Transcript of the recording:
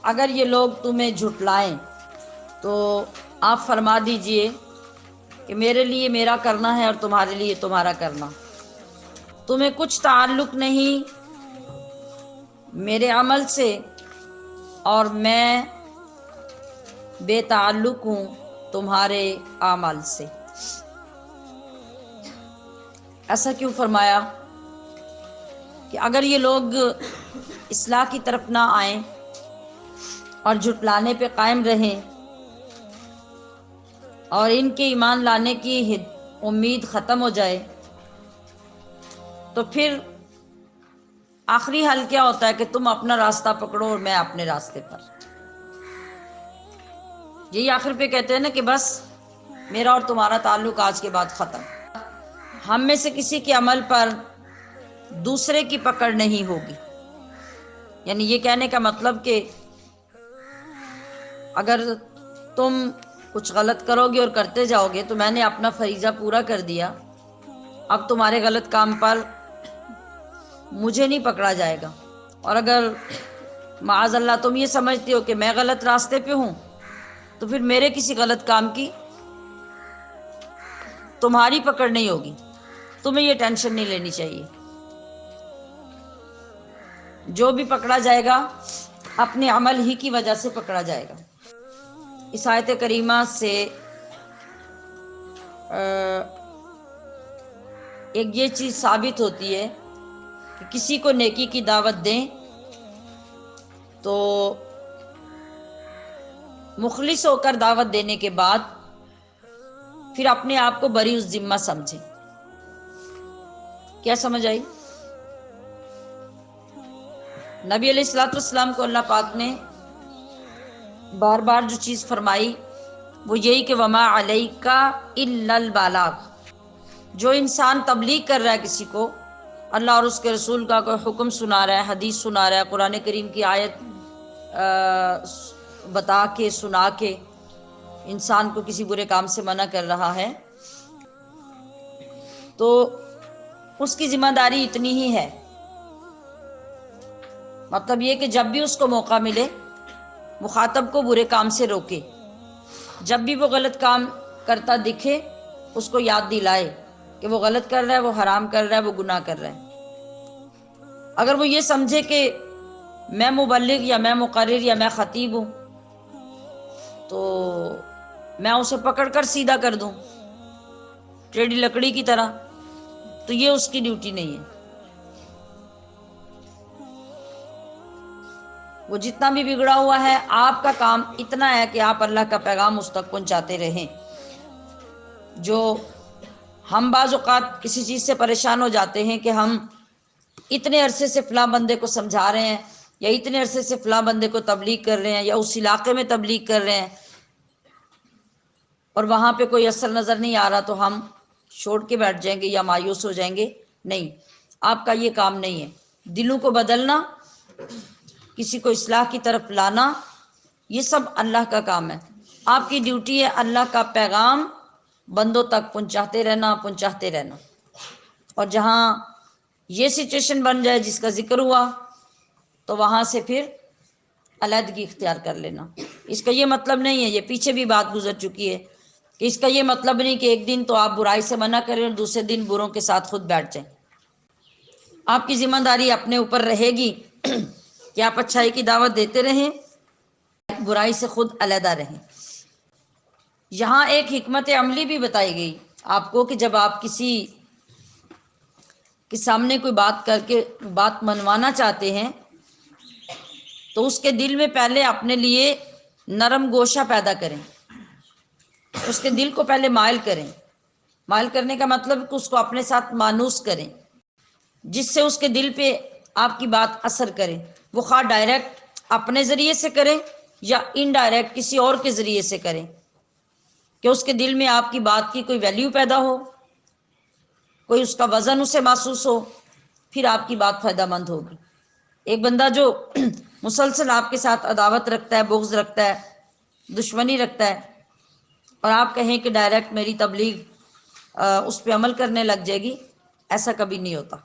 اگر یہ لوگ تمہیں جھٹلائیں تو آپ فرما دیجئے کہ میرے لیے میرا کرنا ہے اور تمہارے لیے تمہارا کرنا، تمہیں کچھ تعلق نہیں میرے عمل سے اور میں بے تعلق ہوں تمہارے اعمال سے۔ ایسا کیوں فرمایا کہ اگر یہ لوگ اصلاح کی طرف نہ آئیں اور جھٹلانے پہ قائم رہیں اور ان کے ایمان لانے کی امید ختم ہو جائے تو پھر آخری حل کیا ہوتا ہے کہ تم اپنا راستہ پکڑو اور میں اپنے راستے پر۔ یہی آخر پہ کہتے ہیں نا کہ بس میرا اور تمہارا تعلق آج کے بعد ختم۔ ہم میں سے کسی کے عمل پر دوسرے کی پکڑ نہیں ہوگی، یعنی یہ کہنے کا مطلب کہ اگر تم کچھ غلط کرو گے اور کرتے جاؤ گے تو میں نے اپنا فریضہ پورا کر دیا، اب تمہارے غلط کام پر مجھے نہیں پکڑا جائے گا۔ اور اگر معاذ اللہ تم یہ سمجھتے ہو کہ میں غلط راستے پہ ہوں تو پھر میرے کسی غلط کام کی تمہاری پکڑ نہیں ہوگی، تمہیں یہ ٹینشن نہیں لینی چاہیے۔ جو بھی پکڑا جائے گا اپنے عمل ہی کی وجہ سے پکڑا جائے گا۔ اس آیت کریمہ سے ایک یہ چیز ثابت ہوتی ہے کہ کسی کو نیکی کی دعوت دیں تو مخلص ہو کر دعوت دینے کے بعد پھر اپنے آپ کو بری الذمہ سمجھیں۔ کیا سمجھ آئی؟ نبی علیہ الصلوۃ والسلام کو اللہ پاک نے بار بار جو چیز فرمائی وہ یہی کہ وما علیک الا البلاغ۔ جو انسان تبلیغ کر رہا ہے کسی کو، اللہ اور اس کے رسول کا کوئی حکم سنا رہا ہے، حدیث سنا رہا ہے، قرآن کریم کی آیت بتا کے سنا کے انسان کو کسی برے کام سے منع کر رہا ہے، تو اس کی ذمہ داری اتنی ہی ہے، مطلب یہ کہ جب بھی اس کو موقع ملے مخاطب کو برے کام سے روکے، جب بھی وہ غلط کام کرتا دکھے اس کو یاد دلائے کہ وہ غلط کر رہا ہے، وہ حرام کر رہا ہے، وہ گناہ کر رہا ہے۔ اگر وہ یہ سمجھے کہ میں مبلغ یا میں مقرر یا میں خطیب ہوں تو میں اسے پکڑ کر سیدھا کر دوں ٹیڑھی لکڑی کی طرح، تو یہ اس کی ڈیوٹی نہیں ہے۔ وہ جتنا بھی بگڑا ہوا ہے، آپ کا کام اتنا ہے کہ آپ اللہ کا پیغام اس تک پہنچاتے رہیں۔ جو ہم بعض اوقات کسی چیز سے پریشان ہو جاتے ہیں کہ ہم اتنے عرصے سے فلاں بندے کو سمجھا رہے ہیں یا اتنے عرصے سے فلاں بندے کو تبلیغ کر رہے ہیں یا اس علاقے میں تبلیغ کر رہے ہیں اور وہاں پہ کوئی اثر نظر نہیں آ رہا تو ہم چھوڑ کے بیٹھ جائیں گے یا مایوس ہو جائیں گے۔ نہیں، آپ کا یہ کام نہیں ہے۔ دلوں کو بدلنا، کسی کو اصلاح کی طرف لانا، یہ سب اللہ کا کام ہے۔ آپ کی ڈیوٹی ہے اللہ کا پیغام بندوں تک پہنچاتے رہنا۔ اور جہاں یہ سچویشن بن جائے جس کا ذکر ہوا تو وہاں سے پھر علیحدگی اختیار کر لینا۔ اس کا یہ مطلب نہیں ہے، یہ پیچھے بھی بات گزر چکی ہے کہ اس کا یہ مطلب نہیں کہ ایک دن تو آپ برائی سے منع کریں اور دوسرے دن بروں کے ساتھ خود بیٹھ جائیں۔ آپ کی ذمہ داری اپنے اوپر رہے گی کہ آپ اچھائی کی دعوت دیتے رہیں، برائی سے خود علیحدہ رہیں۔ یہاں ایک حکمت عملی بھی بتائی گئی آپ کو کہ جب آپ کسی کے سامنے کوئی بات کر کے بات منوانا چاہتے ہیں تو اس کے دل میں پہلے اپنے لیے نرم گوشہ پیدا کریں، اس کے دل کو پہلے مائل کریں۔ مائل کرنے کا مطلب کہ اس کو اپنے ساتھ مانوس کریں، جس سے اس کے دل پہ آپ کی بات اثر کرے۔ وہ خواہ ڈائریکٹ اپنے ذریعے سے کریں یا انڈائریکٹ کسی اور کے ذریعے سے کریں، کہ اس کے دل میں آپ کی بات کی کوئی ویلیو پیدا ہو، کوئی اس کا وزن اسے محسوس ہو، پھر آپ کی بات فائدہ مند ہوگی۔ ایک بندہ جو مسلسل آپ کے ساتھ عداوت رکھتا ہے، بغض رکھتا ہے، دشمنی رکھتا ہے، اور آپ کہیں کہ ڈائریکٹ میری تبلیغ اس پہ عمل کرنے لگ جائے گی، ایسا کبھی نہیں ہوتا۔